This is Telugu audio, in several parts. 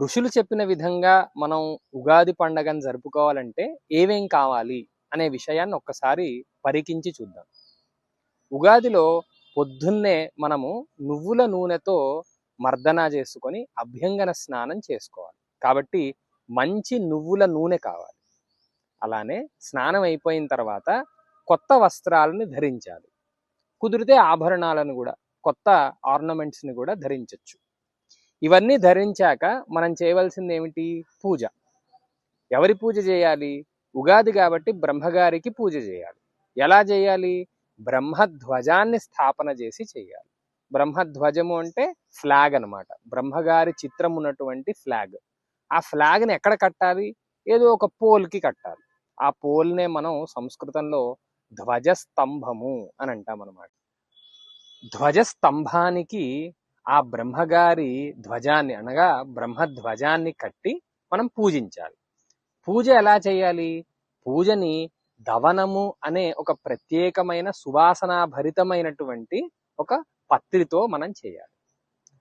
ఋషులు చెప్పిన విధంగా మనం ఉగాది పండగను జరుపుకోవాలంటే ఏమేం కావాలి అనే విషయాన్ని ఒక్కసారి పరికించి చూద్దాం. ఉగాదిలో పొద్దున్నే మనము నువ్వుల నూనెతో మర్దన చేసుకొని అభ్యంగన స్నానం చేసుకోవాలి. కాబట్టి మంచి నువ్వుల నూనె కావాలి. అలానే స్నానం అయిపోయిన తర్వాత కొత్త వస్త్రాలను ధరించాలి. కుదిరితే ఆభరణాలను కూడా, కొత్త ఆర్నమెంట్స్ని కూడా ధరించవచ్చు. ఇవన్నీ ధరించాక మనం చేయవలసింది ఏమిటి? పూజ. ఎవరి పూజ చేయాలి? ఉగాది కాబట్టి బ్రహ్మగారికి పూజ చేయాలి. ఎలా చేయాలి? బ్రహ్మధ్వజాన్ని స్థాపన చేసి చేయాలి. బ్రహ్మధ్వజము అంటే ఫ్లాగ్ అన్నమాట. బ్రహ్మగారి చిత్రం ఉన్నటువంటి ఫ్లాగ్. ఆ ఫ్లాగ్ని ఎక్కడ కట్టాలి? ఏదో ఒక పోల్కి కట్టాలి. ఆ పోల్నే మనం సంస్కృతంలో ధ్వజస్తంభము అని అంటాం అన్నమాట. ధ్వజస్తంభానికి ఆ బ్రహ్మగారి ధ్వజాన్ని అనగా బ్రహ్మధ్వజాన్ని కట్టి మనం పూజించాలి. పూజ ఎలా చేయాలి? పూజని దవనము అనే ఒక ప్రత్యేకమైన సువాసనాభరితమైనటువంటి ఒక పత్రితో మనం చేయాలి.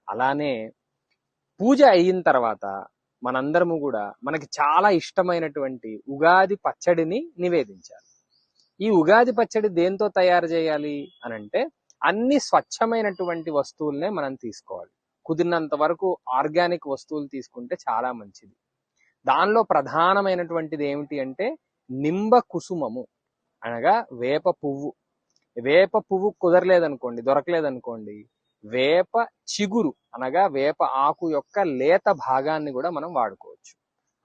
అలానే పూజ అయిన తర్వాత మనందరము కూడా మనకి చాలా ఇష్టమైనటువంటి ఉగాది పచ్చడిని నివేదించాలి. ఈ ఉగాది పచ్చడి దేంతో తయారు చేయాలి అనంటే అన్ని స్వచ్ఛమైనటువంటి వస్తువులనే మనం తీసుకోవాలి. కుదిరినంత వరకు ఆర్గానిక్ వస్తువులు తీసుకుంటే చాలా మంచిది. దానిలో ప్రధానమైనటువంటిది ఏమిటి అంటే నింబ కుసుమము అనగా వేప పువ్వు. వేప పువ్వు కుదరలేదనుకోండి, దొరకలేదనుకోండి, వేప చిగురు అనగా వేప ఆకు యొక్క లేత భాగాన్ని కూడా మనం వాడుకోవచ్చు.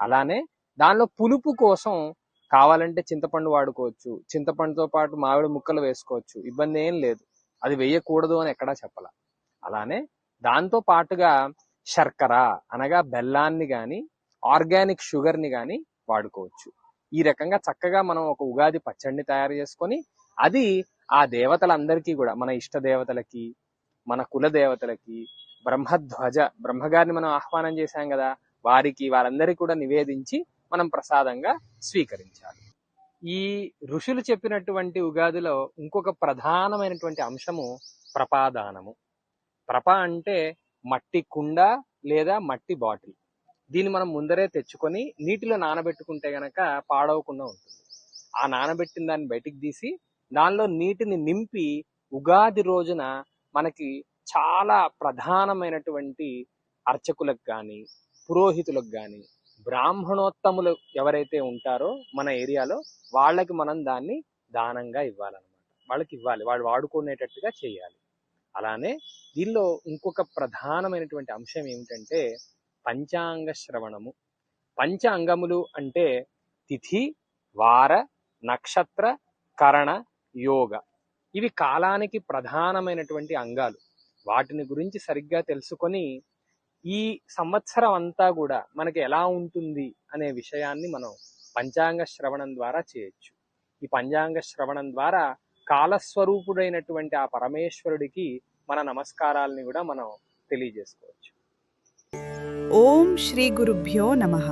అలానే దానిలో పులుపు కోసం కావాలంటే చింతపండు వాడుకోవచ్చు. చింతపండుతో పాటు మామిడి ముక్కలు వేసుకోవచ్చు. ఇబ్బంది ఏం లేదు. అది వేయకూడదు అని ఎక్కడా చెప్పాల. అలానే దాంతో పాటుగా శర్కర అనగా బెల్లాన్ని కానీ ఆర్గానిక్ షుగర్ని కానీ వాడుకోవచ్చు. ఈ రకంగా చక్కగా మనం ఒక ఉగాది పచ్చడిని తయారు చేసుకొని అది ఆ దేవతలందరికీ కూడా, మన ఇష్ట దేవతలకి, మన కుల దేవతలకి, బ్రహ్మగారిని మనం ఆహ్వానం చేశాం కదా, వారందరికీ కూడా నివేదించి మనం ప్రసాదంగా స్వీకరించాలి. ఈ ఋషులు చెప్పినటువంటి ఉగాదిలో ఇంకొక ప్రధానమైనటువంటి అంశము ప్రపాదానము. ప్రప అంటే మట్టి కుండ లేదా మట్టి బాటిల్. దీన్ని మనం ముందరే తెచ్చుకొని నీటిలో నానబెట్టుకుంటే గనక పాడవకుండా ఉంటుంది. ఆ నానబెట్టిన దాన్ని బయటికి తీసి దానిలో నీటిని నింపి ఉగాది రోజున మనకి చాలా ప్రధానమైనటువంటి అర్చకులకు కానీ, పురోహితులకు కానీ, బ్రాహ్మణోత్తములు ఎవరైతే ఉంటారో మన ఏరియాలో వాళ్ళకి మనం దాన్ని దానంగా ఇవ్వాలన్నమాట. వాళ్ళకి ఇవ్వాలి, వాళ్ళు వాడుకునేటట్టుగా చేయాలి. అలానే దీనిలో ఇంకొక ప్రధానమైనటువంటి అంశం ఏమిటంటే పంచాంగ శ్రవణము. పంచ అంగములు అంటే తిథి, వార, నక్షత్ర, కరణ, యోగ. ఇవి కాలానికి ప్రధానమైనటువంటి అంగాలు. వాటిని గురించి సరిగ్గా తెలుసుకొని ఈ సంవత్సరం అంతా కూడా మనకి ఎలా ఉంటుంది అనే విషయాన్ని మనం పంచాంగ శ్రవణం ద్వారా చేయొచ్చు. ఈ పంచాంగ శ్రవణం ద్వారా కాలస్వరూపుడైనటువంటి ఆ పరమేశ్వరుడికి మన నమస్కారాలని కూడా మనం తెలియజేసుకోవచ్చు. ఓం శ్రీ గురుభ్యో నమః.